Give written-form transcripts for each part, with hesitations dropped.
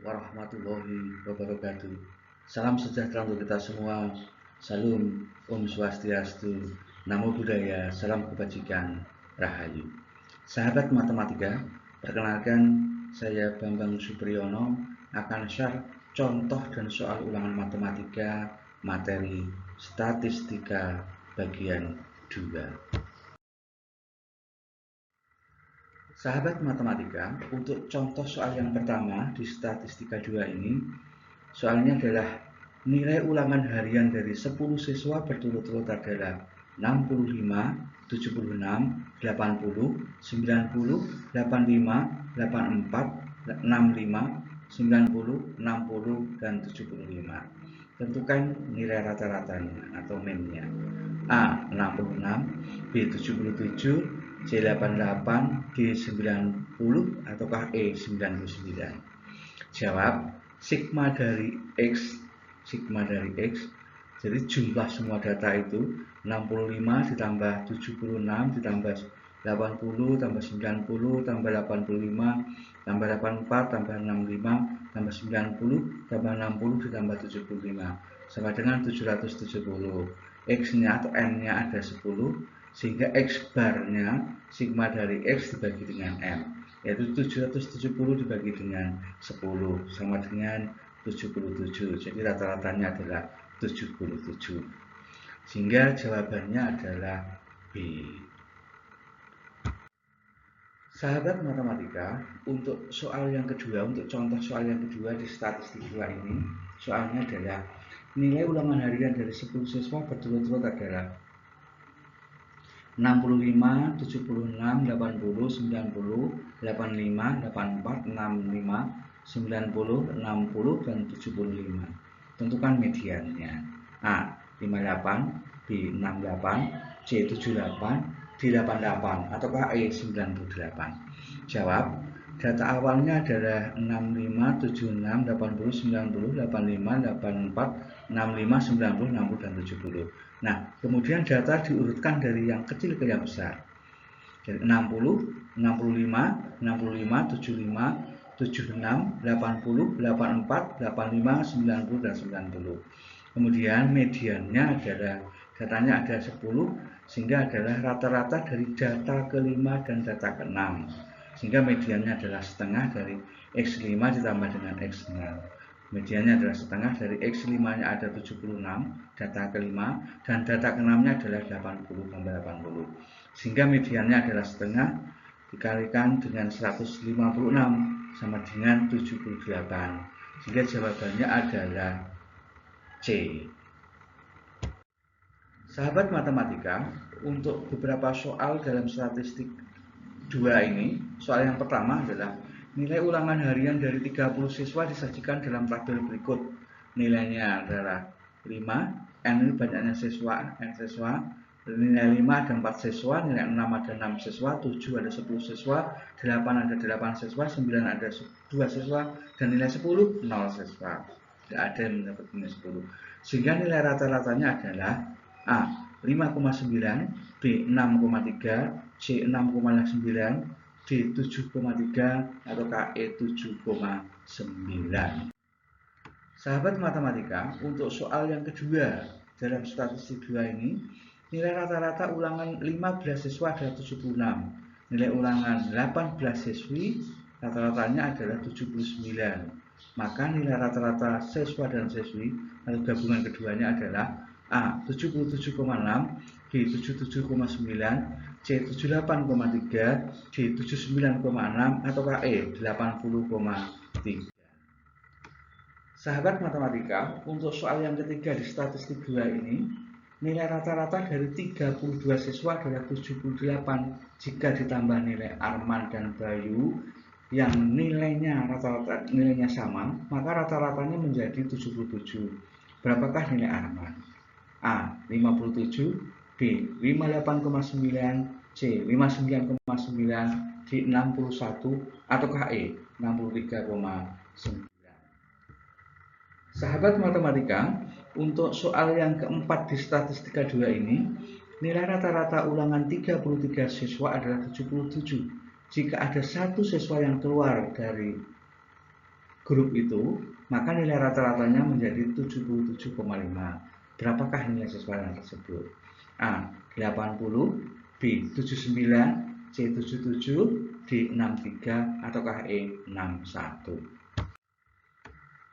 warahmatullahi wabarakatuh. Salam sejahtera untuk kita semua. Salam Om Swastiastu, Namo Buddhaya, salam kebajikan, Rahayu. Sahabat matematika, perkenalkan saya Bambang Supriyono akan share contoh dan soal ulangan matematika materi statistika bagian 2. Sahabat matematika, untuk contoh soal yang pertama di statistika 2 ini, soalnya adalah nilai ulangan harian dari 10 siswa berturut-turut adalah 65, 76, 80, 90, 85, 84, 65, 90, 60, dan 75. Tentukan nilai rata-ratanya atau mean-nya. A 66, B 77, C 88, D 90, ataukah E 99? Jawab sigma dari X, jadi jumlah semua data itu 65 ditambah 76 ditambah 80 tambah 90 tambah 85 tambah 84 tambah 65 tambah 90 tambah 60 ditambah 75 sama dengan 770. X-nya atau N-nya ada 10, sehingga X bar-nya sigma dari X dibagi dengan M, yaitu 770 dibagi dengan 10 sama dengan 77. Jadi rata-ratanya adalah 77. Sehingga jawabannya adalah B. Sahabat matematika, untuk soal yang kedua, untuk contoh soal yang kedua di statistik 2 ini, soalnya adalah nilai ulangan harian dari 10 siswa berturut-turut adalah 65, 76, 80, 90, 85, 84, 65, 90, 60, dan 75. Tentukan mediannya. A 58, B 68, C 78, D 88, ataukah E 98? Jawab. Data awalnya adalah 65, 76, 80, 90, 85, 84, 65, 90, 60, dan 70. Nah, kemudian data diurutkan dari yang kecil ke yang besar. Jadi 60, 65, 75, 75, 76, 80, 84, 85, 90, dan 90. Kemudian mediannya adalah datanya ada 10, sehingga adalah rata-rata dari data ke-5 dan data ke-6. Sehingga mediannya adalah setengah dari X5 ditambah dengan X6. Mediannya adalah setengah dari X5-nya ada 76, data ke-5, dan data ke-6-nya adalah 80 tambah 80. Sehingga mediannya adalah setengah dikalikan dengan 156 sama dengan 78. Sehingga jawabannya adalah C. Sahabat matematika, untuk beberapa soal dalam statistik 2 ini, soal yang pertama adalah nilai ulangan harian dari 30 siswa disajikan dalam tabel berikut. Nilainya adalah 5, N ini banyaknya siswa, N siswa, nilai 5 ada 4 siswa, nilai 6 ada 6 siswa, 7 ada 10 siswa, 8 ada 8 siswa, 9 ada 2 siswa, dan nilai 10 0 siswa. Tidak ada yang mendapat nilai 10. Sehingga nilai rata-ratanya adalah A 5,9, B 6,3, C 6,9, D 7,3, atau E 7,9. Sahabat matematika, untuk soal yang kedua dalam statistik 2 ini, nilai rata-rata ulangan 15 siswa adalah 76. Nilai ulangan 18 siswi rata-ratanya adalah 79. Maka nilai rata-rata siswa dan siswi atau gabungan keduanya adalah A 77,6, B 77,9, C 78,3, D 79,6, atau E 80,3. Sahabat matematika, untuk soal yang ketiga di statistik 2 ini, nilai rata-rata dari 32 siswa adalah 78. Jika ditambah nilai Arman dan Bayu yang nilainya rata-rata nilainya sama, maka rata-ratanya menjadi 77. Berapakah nilai Arman? A 57, B 58,9, C 59,9, D 61, ataukah E 63,9. Sahabat matematika, untuk soal yang keempat di statistika 2 ini, nilai rata-rata ulangan 33 siswa adalah 77. Jika ada satu siswa yang keluar dari grup itu, maka nilai rata-ratanya menjadi 77,5. Berapakah nilai sesuai tersebut? A. 80, B. 79, C. 77, D. 63, ataukah E. 61.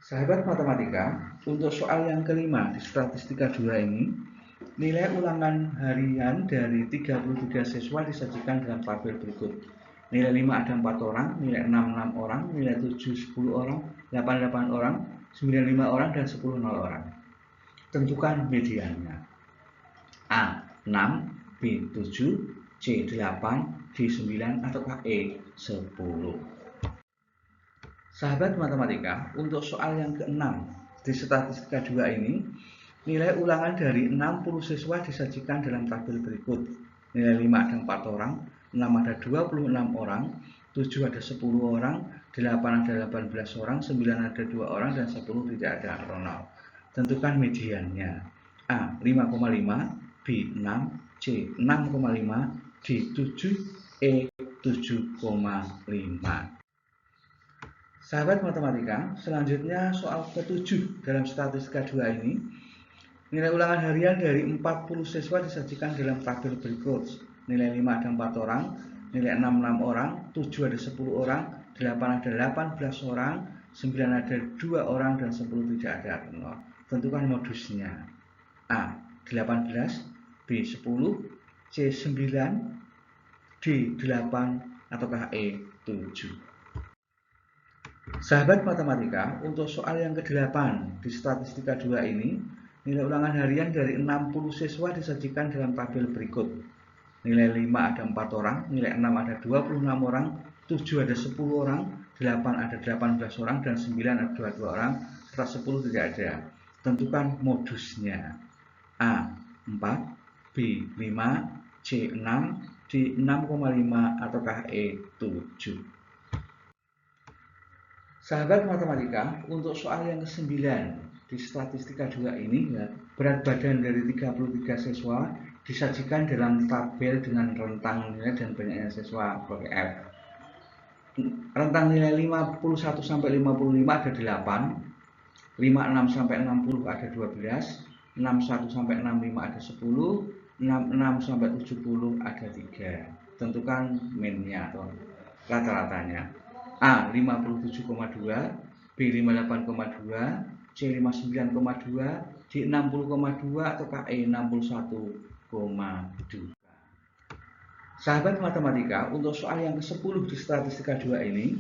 Sahabat matematika, untuk soal yang kelima di statistika 2 ini, nilai ulangan harian dari 33 siswa disajikan dalam tabel berikut. Nilai 5 ada 4 orang, nilai 6 6 orang, nilai 7 10 orang, 8 8 orang, 9 5 orang, dan 10 0 orang. Tentukan mediannya. A. 6, B. 7, C. 8, D. 9, ataukah E. 10. Sahabat matematika, untuk soal yang ke-6 di statistika 2 ini, nilai ulangan dari 60 siswa disajikan dalam tabel berikut. Nilai 5 ada 4 orang, 6 ada 26 orang, 7 ada 10 orang, 8 ada 18 orang, 9 ada 2 orang, dan 10 tidak ada atau 0. Tentukan mediannya. A. 5,5, B. 6, C. 6,5, D. 7, E. 7,5. Sahabat matematika, selanjutnya soal ke-7 dalam statistika 2 ini, nilai ulangan harian dari 40 siswa disajikan dalam tabel berikut. Nilai 5 ada 4 orang, nilai 6 6 orang, 7 ada 10 orang, 8 ada 18 orang, 9 ada 2 orang, dan 10 tidak ada 0. Tentukan modusnya. A. 18, B. 10, C. 9, D. 8, ataukah E. 7. Sahabat matematika, untuk soal yang ke-8 di statistika 2 ini, nilai ulangan harian dari 60 siswa disajikan dalam tabel berikut. Nilai 5 ada 4 orang, nilai 6 ada 26 orang, 7 ada 10 orang, 8 ada 18 orang, dan 9 ada 22 orang, serta 10 tidak ada. Tentukan modusnya. A. 4, B. 5, C. 6, D. 6,5, ataukah E. 7. Sahabat matematika, untuk soal yang ke-9 di statistika 2 ini, berat badan dari 33 siswa disajikan dalam tabel dengan rentang nilai dan banyaknya siswa sebagai F. Rentang nilai 51 sampai 55 ada 8, 56 sampai 60 ada 12, 61 sampai 65 ada 10, 66 sampai 70 ada 3. Tentukan min-nya atau rata-ratanya. A. 57,2, B. 58,2, C. 59,2, D. 60,2, ataukah E. 61,2. Sahabat matematika, untuk soal yang ke-10 di statistika 2 ini,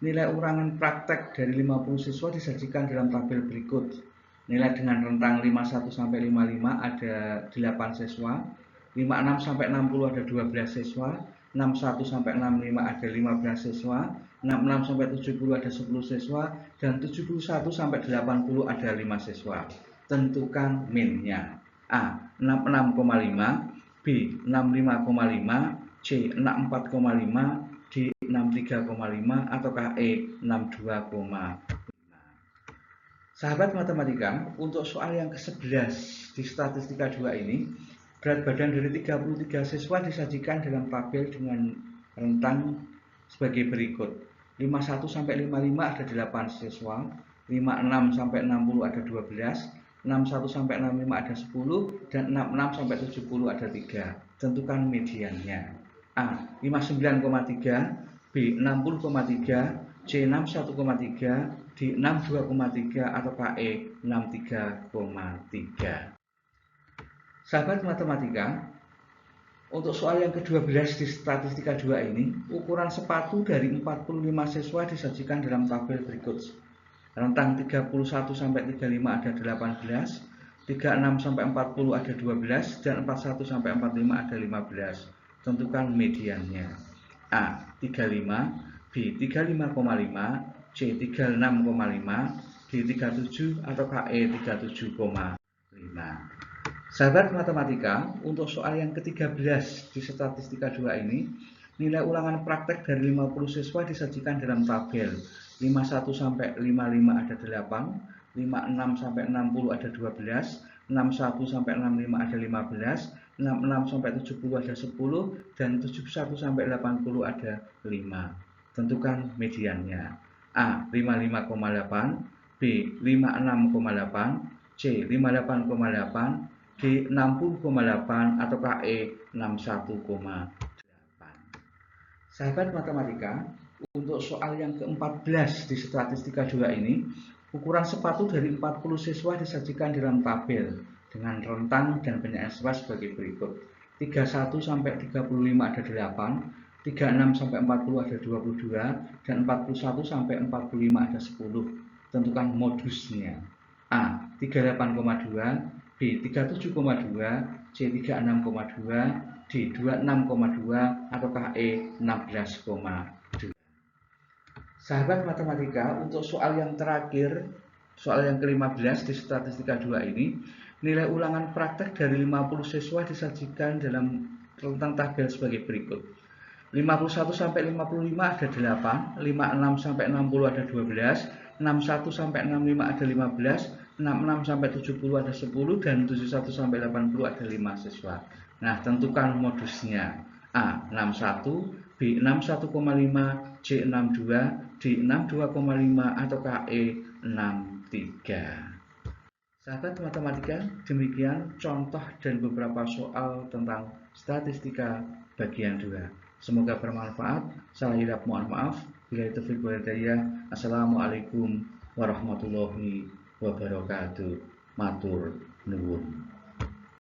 nilai ulangan praktek dari 50 siswa disajikan dalam tabel berikut. Nilai dengan rentang 51 sampai 55 ada 8 siswa, 56 sampai 60 ada 12 siswa, 61 sampai 65 ada 15 siswa, 66 sampai 70 ada 10 siswa, dan 71 sampai 80 ada 5 siswa. Tentukan min-nya. A. 66,5, B. 65,5, C. 64,5, D. 63,5, ataukah E. 62,5. Sahabat matematika, untuk soal yang ke-11 di statistika 2 ini, berat badan dari 33 siswa disajikan dalam tabel dengan rentang sebagai berikut. 51 sampai 55 ada 8 siswa, 56 sampai 60 ada 12, 61 sampai 65 ada 10, dan 66 sampai 70 ada 3. Tentukan mediannya. A. 59,3, B. 60,3, C. 61,3, D. 62,3, ataukah E. 63,3. Sahabat matematika, untuk soal yang ke-12 di statistika 2 ini, ukuran sepatu dari 45 siswa disajikan dalam tabel berikut. Rentang 31 sampai 35 ada 18, 36 sampai 40 ada 12, dan 41 sampai 45 ada 15. Tentukan mediannya. A. 35, B. 35,5, C. 36,5, D. 37, ataukah E. 37,5. Sahabat matematika, untuk soal yang ke-13 di statistika 2 ini, nilai ulangan praktek dari 50 siswa disajikan dalam tabel. 51 sampai 55 ada 8, 56 sampai 60 ada 12, 61 sampai 65 ada 15, 66 sampai 70 ada 10, dan 71 sampai 80 ada 5. Tentukan mediannya. A. 55,8, B. 56,8, C. 58,8, D. 60,8, ataukah E. 61,8. Sahabat matematika, untuk soal yang ke-14 di statistika 2 ini, ukuran sepatu dari 40 siswa disajikan dalam tabel dengan rentang dan banyak siswa sebagai berikut. 31 sampai 35 ada 8, 36 sampai 40 ada 22, dan 41 sampai 45 ada 10. Tentukan modusnya. A. 38,2, B. 37,2, C. 36,2, D. 26,2, ataukah E. 16,2. Sahabat matematika, untuk soal yang terakhir, soal yang ke-15 di statistika 2 ini, nilai ulangan praktek dari 50 siswa disajikan dalam rentang tabel sebagai berikut. 51 sampai 55 ada 8, 56 sampai 60 ada 12, 61 sampai 65 ada 15, 66 sampai 70 ada 10, dan 71 sampai 80 ada 5 siswa. Nah, tentukan modusnya. A. 61, B. 61,5, C. 62, D. 62,5, ataukah E. 63. Sahabat matematika, demikian contoh dan beberapa soal tentang statistika bagian 2. Semoga bermanfaat. Salah hilap mohon maaf. Bila itu Assalamualaikum warahmatullahi wabarakatuh. Matur nuwun.